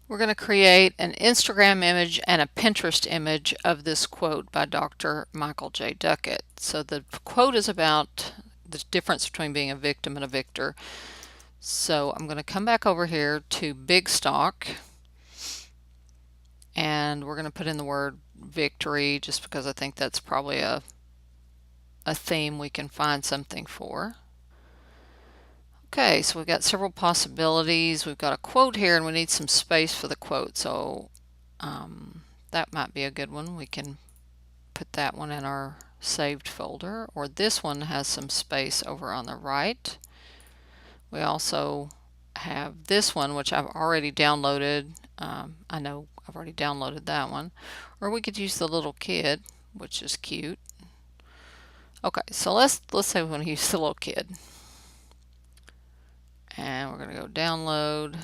We're going to create an Instagram image and a Pinterest image of this quote by Dr. Michael J. Duckett. So the quote is about the difference between being a victim and a victor. So I'm going to come back over here to Big Stock, and we're going to put in the word victory just because I think that's probably a theme we can find something for. Okay, so we've got several possibilities. We've got a quote here and we need some space for the quote, so that might be a good one. We can put that one in our saved folder, or this one has some space over on the right. We also have this one, which I've already downloaded. I know I've already downloaded that one. Or we could use the little kid, which is cute. Okay, so let's say we want to use the little kid. And we're going to go download.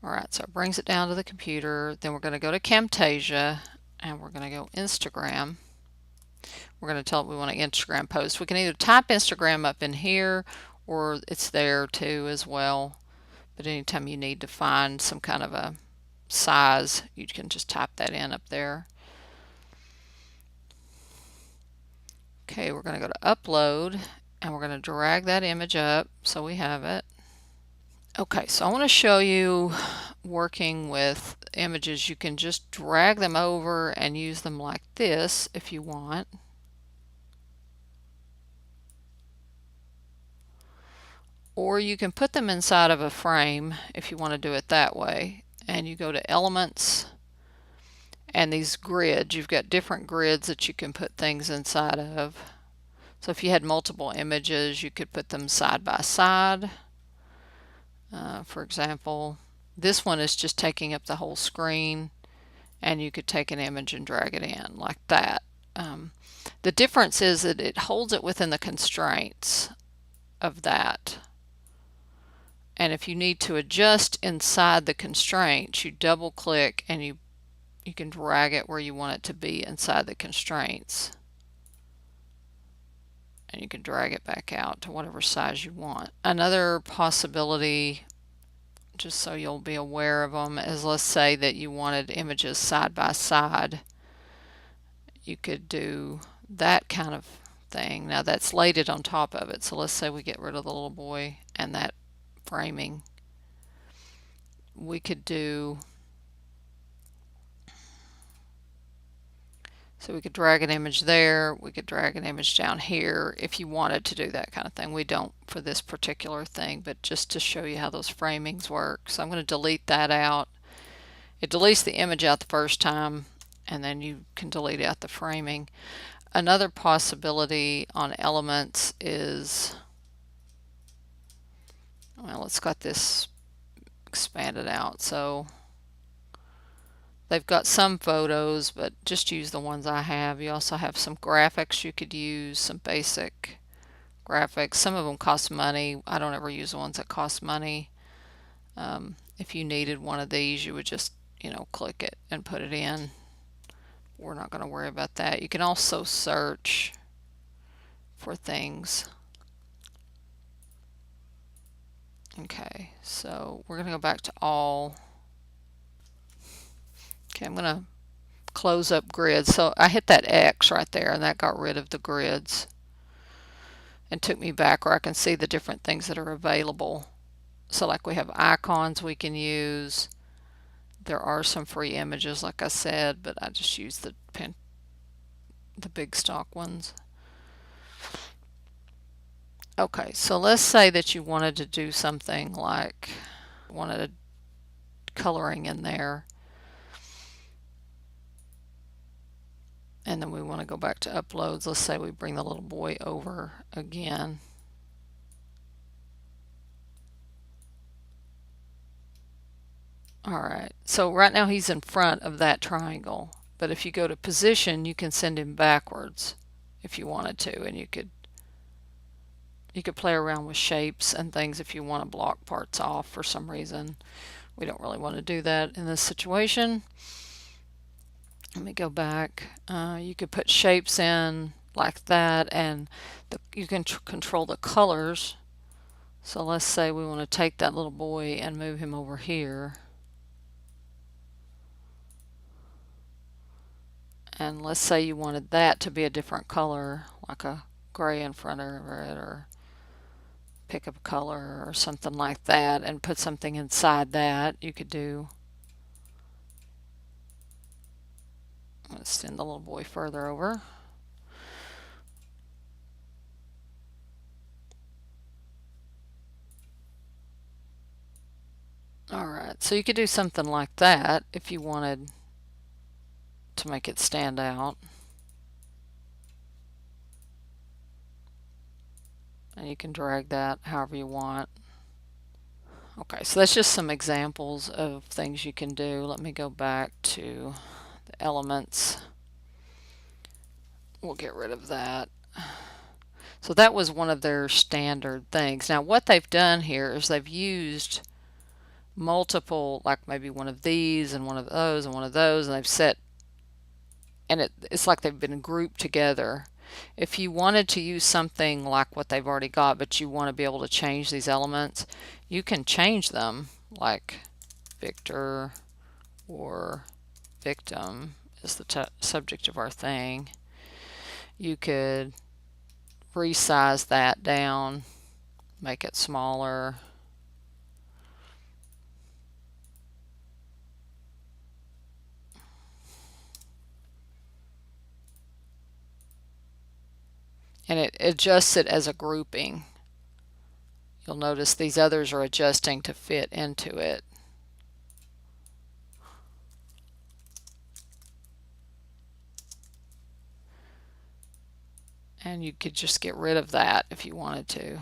Alright, so it brings it down to the computer. Then we're going to go to Camtasia and we're going to go Instagram. We're going to tell it we want an Instagram post. We can either type Instagram up in here or it's there too as well. But anytime you need to find some kind of a size, you can just type that in up there. Okay, we're going to go to upload and we're going to drag that image up so we have it. Okay, so I want to show you working with images. You can just drag them over and use them like this if you want. Or you can put them inside of a frame if you want to do it that way. And you go to Elements and these grids. You've got different grids that you can put things inside of. So if you had multiple images, you could put them side by side. For example, this one is just taking up the whole screen, and you could take an image and drag it in like that. The difference is that it holds it within the constraints of that. And if you need to adjust inside the constraints, you double click and you can drag it where you want it to be inside the constraints. And you can drag it back out to whatever size you want. Another possibility, just so you'll be aware of them, is let's say that you wanted images side by side. You could do that kind of thing. Now that's laid it on top of it. So let's say we get rid of the little boy and that framing. We could do, so we could drag an image there, we could drag an image down here if you wanted to do that kind of thing. We don't for this particular thing, but just to show you how those framings work. So I'm going to delete that out. It deletes the image out the first time, and then you can delete out the framing. Another possibility on Elements is, well, let's got this expanded out. So they've got some photos, but just use the ones I have. You also have some graphics you could use, some basic graphics. Some of them cost money. I don't ever use the ones that cost money. If you needed one of these, you would just, click it and put it in. We're not going to worry about that. You can also search for things. Okay, so we're going to go back to all. Okay, I'm going to close up grids. So I hit that X right there and that got rid of the grids and took me back where I can see the different things that are available. So like we have icons we can use. There are some free images like I said, but I just use the big stock ones. Okay, so let's say that you wanted to do something like wanted a coloring in there. And then we want to go back to uploads. Let's say we bring the little boy over again. Alright, so right now he's in front of that triangle. But if you go to position, you can send him backwards if you wanted to. And you could play around with shapes and things if you want to block parts off for some reason. We don't really want to do that in this situation. Let me go back. You could put shapes in like that, and you can control the colors. So let's say we want to take that little boy and move him over here. And let's say you wanted that to be a different color, like a gray in front of it, or pick up a color or something like that and put something inside that. You could do, let's send the little boy further over. Alright, so you could do something like that if you wanted to make it stand out. And you can drag that however you want. Okay, so that's just some examples of things you can do. Let me go back to the elements. We'll get rid of that. So that was one of their standard things. Now what they've done here is they've used multiple, like maybe one of these and one of those and one of those, and they've set, and it's like they've been grouped together. If you wanted to use something like what they've already got, but you want to be able to change these elements, you can change them, like Victor or victim is the subject of our thing. You could resize that down, make it smaller. And it adjusts it as a grouping. You'll notice these others are adjusting to fit into it. And you could just get rid of that if you wanted to.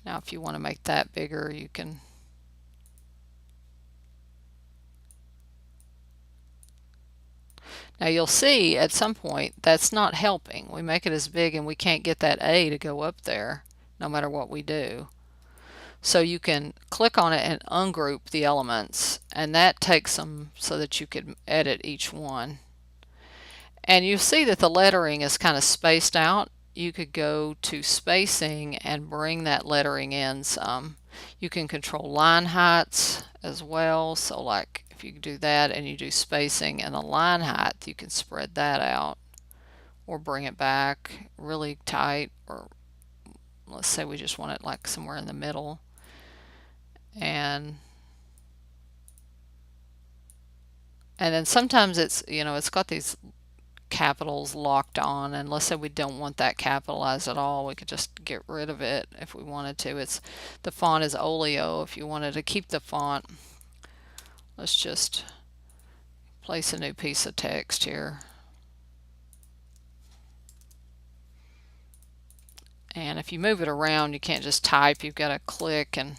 Now if you want to make that bigger, you can. Now you'll see at some point that's not helping. We make it as big and we can't get that A to go up there no matter what we do. So you can click on it and ungroup the elements, and that takes them so that you can edit each one. And you see that the lettering is kind of spaced out. You could go to spacing and bring that lettering in some. You can control line heights as well. So like if you do that and you do spacing and the line height, you can spread that out or bring it back really tight, or let's say we just want it like somewhere in the middle. And then sometimes it's, it's got these capitals locked on, and let's say we don't want that capitalized at all, we could just get rid of it if we wanted to. The font is Oleo. If you wanted to keep the font, let's just place a new piece of text here. And if you move it around, you can't just type, you've got to click and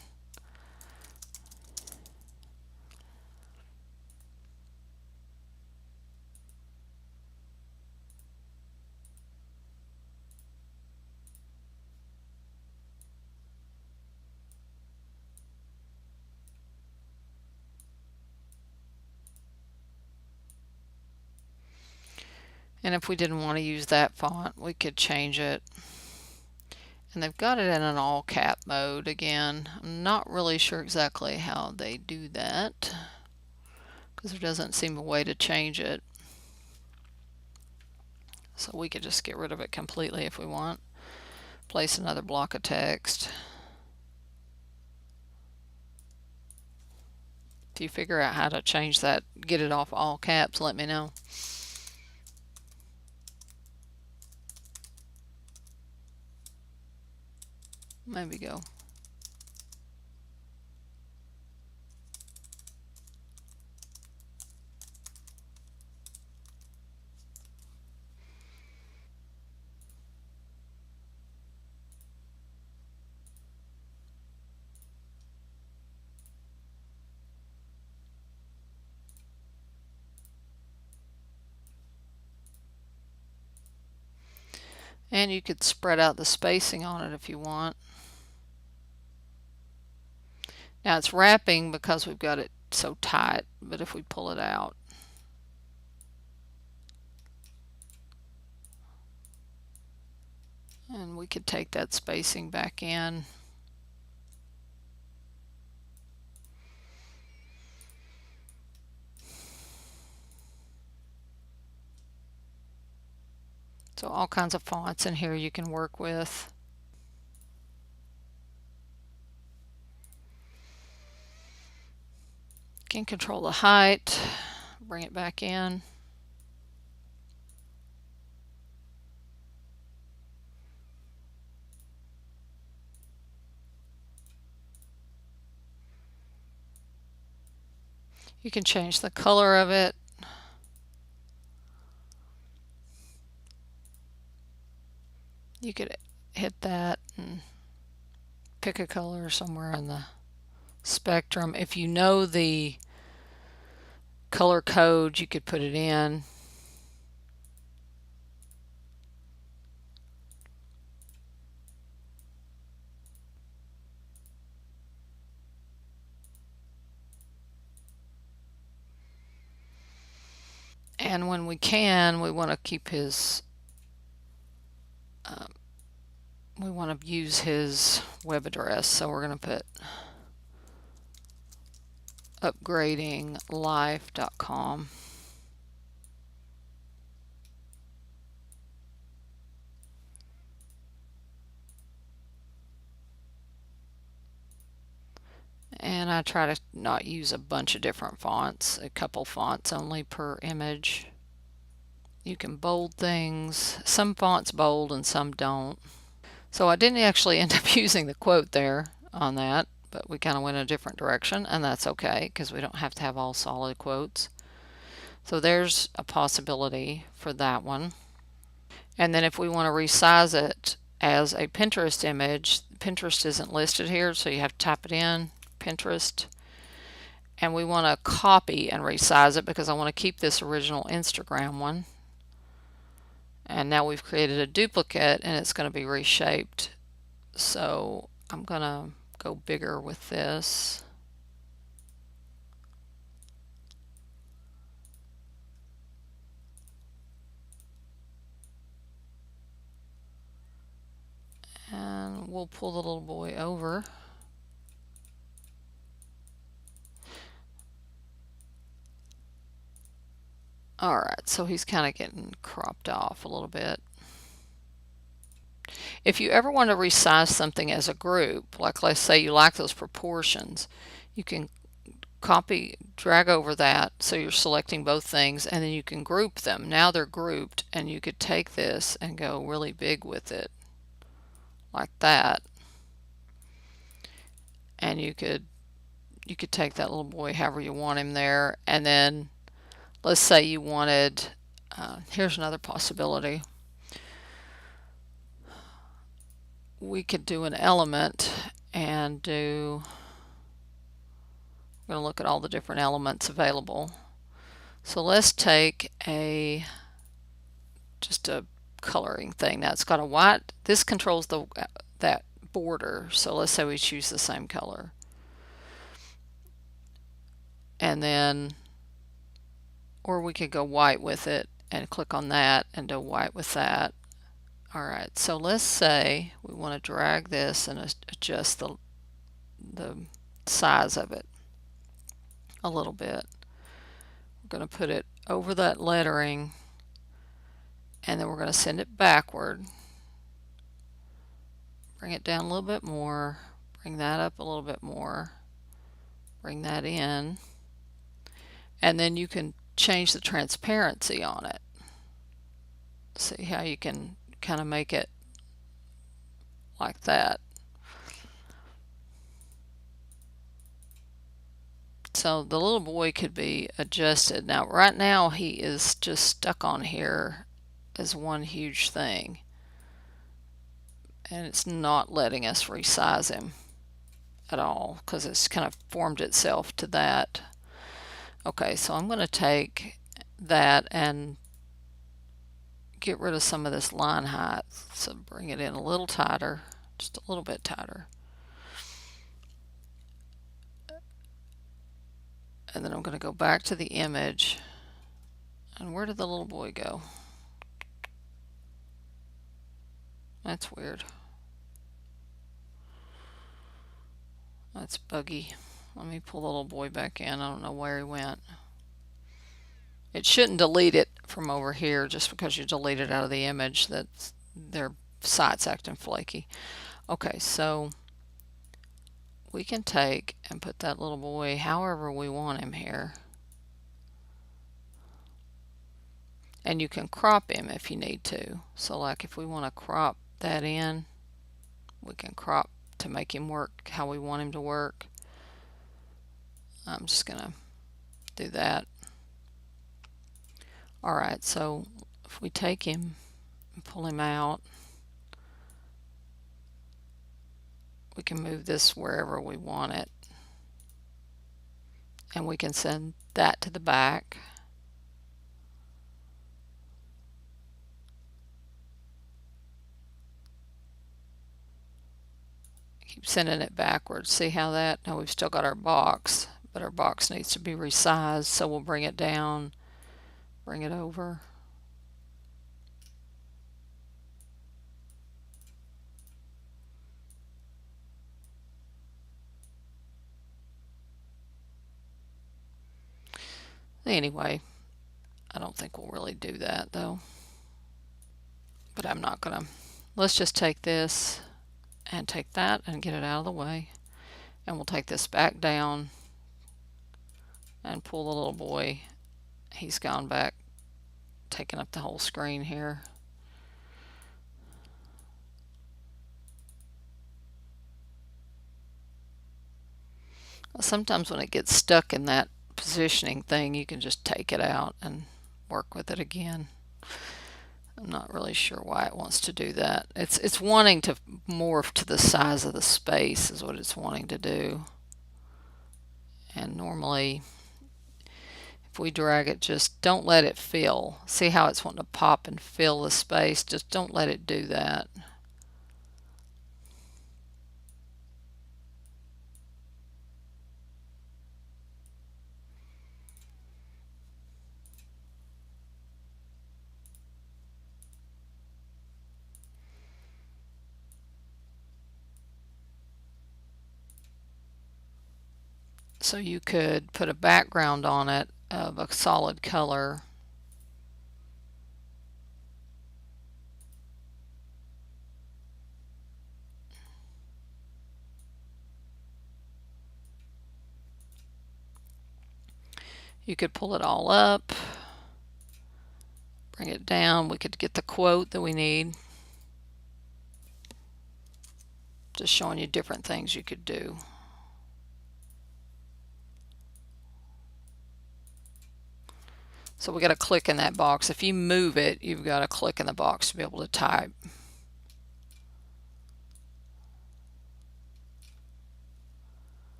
if we didn't want to use that font, we could change it. And they've got it in an all cap mode again. I'm not really sure exactly how they do that because there doesn't seem a way to change it. So we could just get rid of it completely if we want. Place another block of text. If you figure out how to change that, get it off all caps, let me know. Maybe go. And you could spread out the spacing on it if you want. Now it's wrapping because we've got it so tight, but if we pull it out, And we could take that spacing back in. So all kinds of fonts in here you can work with. You can control the height, bring it back in. You can change the color of it. You could hit that and pick a color somewhere in the spectrum. If you know the color code, you could put it in. And when we can, we want to keep his we want to use his web address, so we're going to put upgradinglife.com. And I try to not use a bunch of different fonts, a couple fonts only per image. You can bold things. Some fonts bold and some don't. So I didn't actually end up using the quote there on that, but we kind of went a different direction, and that's okay because we don't have to have all solid quotes. So there's a possibility for that one. And then if we want to resize it as a Pinterest image, Pinterest isn't listed here, so you have to type it in, Pinterest. And we want to copy and resize it because I want to keep this original Instagram one. And now we've created a duplicate and it's going to be reshaped. So I'm going to go bigger with this. And we'll pull the little boy over. Alright, so he's kind of getting cropped off a little bit. If you ever want to resize something as a group, like let's say you like those proportions, you can copy, drag over that, so you're selecting both things, and then you can group them. Now they're grouped, and you could take this and go really big with it, like that. And you could take that little boy however you want him there, and then let's say you wanted, here's another possibility. We could do an element and do, we're going to look at all the different elements available. So let's take just a coloring thing. Now it's got a white, this controls that border. So let's say we choose the same color. And then, or we could go white with it and click on that and do white with that. Alright, so let's say we want to drag this and adjust the size of it a little bit. We're going to put it over that lettering, and then we're going to send it backward. Bring it down a little bit more, bring that up a little bit more, bring that in, and then you can change the transparency on it. See how you can kind of make it like that. So the little boy could be adjusted. Now right now he is just stuck on here as one huge thing, and it's not letting us resize him at all because it's kind of formed itself to that. Okay, so I'm going to take that and get rid of some of this line height. So bring it in a little tighter, just a little bit tighter. And then I'm going to go back to the image. And where did the little boy go? That's weird. That's buggy. Let me pull the little boy back in. I don't know where he went. It shouldn't delete it from over here just because you delete it out of the image. That's their site's acting flaky. Okay, so we can take and put that little boy however we want him here. And you can crop him if you need to. So like if we want to crop that in, we can crop to make him work how we want him to work. I'm just going to do that. Alright, so if we take him and pull him out, we can move this wherever we want it. And we can send that to the back. Keep sending it backwards. See how that? Now we've still got our box, but our box needs to be resized, so we'll bring it down, bring it over. Anyway, I don't think we'll really do that though. But I'm not gonna. Let's just take this and take that and get it out of the way. And we'll take this back down and pull the little boy. He's gone back, taking up the whole screen here. Sometimes when it gets stuck in that positioning thing, you can just take it out and work with it again. I'm not really sure why it wants to do that. It's wanting to morph to the size of the space is what it's wanting to do. And normally, if we drag it, just don't let it fill. See how it's wanting to pop and fill the space? Just don't let it do that. So you could put a background on it of a solid color. You could pull it all up, bring it down. We could get the quote that we need. Just showing you different things you could do. So we got to click in that box. If you move it, you've got to click in the box to be able to type.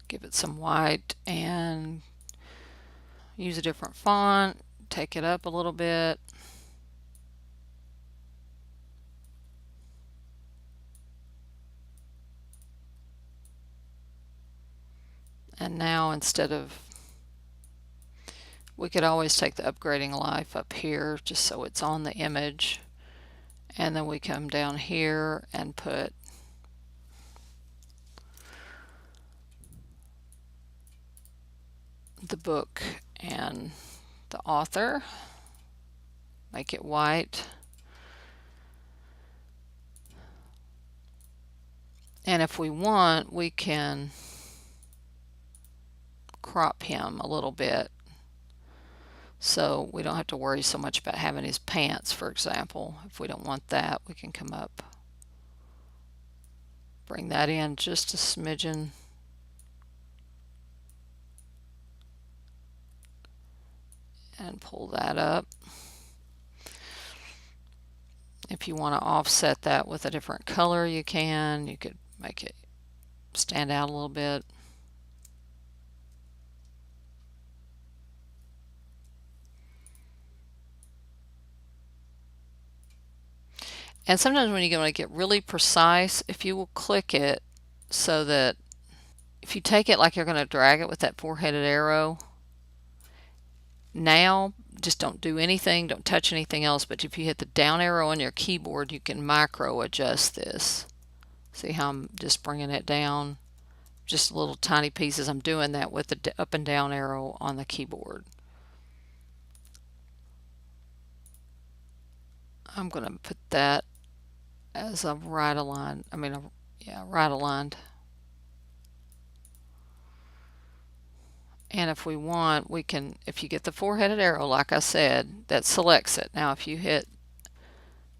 Give it some white and use a different font. Take it up a little bit. And now instead of, we could always take the upgrading life up here just so it's on the image. And then we come down here and put the book and the author. Make it white. And if we want, we can crop him a little bit so we don't have to worry so much about having his pants, for example. If we don't want that, we can come up, bring that in just a smidgen, and pull that up. If you want to offset that with a different color, you can. You could make it stand out a little bit. And sometimes when you want to get really precise, if you will click it so that if you take it like you're going to drag it with that four-headed arrow, Now, just don't do anything, don't touch anything else, but if you hit the down arrow on your keyboard, you can micro adjust this. See how I'm just bringing it down? Just little tiny pieces. I'm doing that with the up and down arrow on the keyboard. I'm going to put that as a right aligned, right aligned. And if we want, we can, if you get the four-headed arrow, like I said, that selects it. Now if you hit,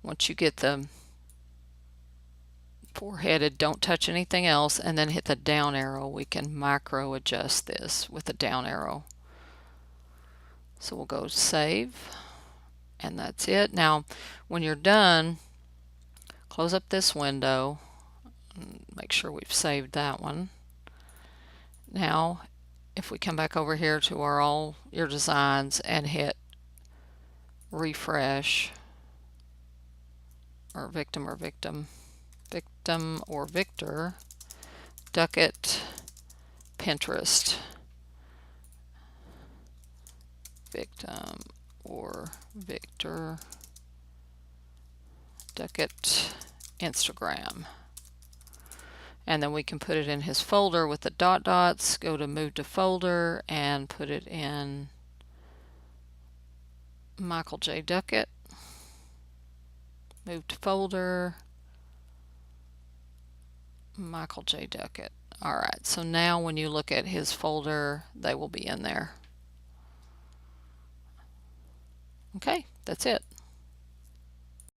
once you get the four-headed, don't touch anything else, and then hit the down arrow, we can micro adjust this with the down arrow. So we'll go save, and that's it. Now when you're done, close up this window, and make sure we've saved that one. Now if we come back over here to all your designs and hit refresh, or victim or Victor, Ducket, Pinterest, victim or Victor, Ducket, Instagram. And then we can put it in his folder with the dot dots, go to move to folder and put it in Michael J. Ducket, move to folder, Michael J. Ducket. Alright, so now when you look at his folder, they will be in there. Okay, that's it.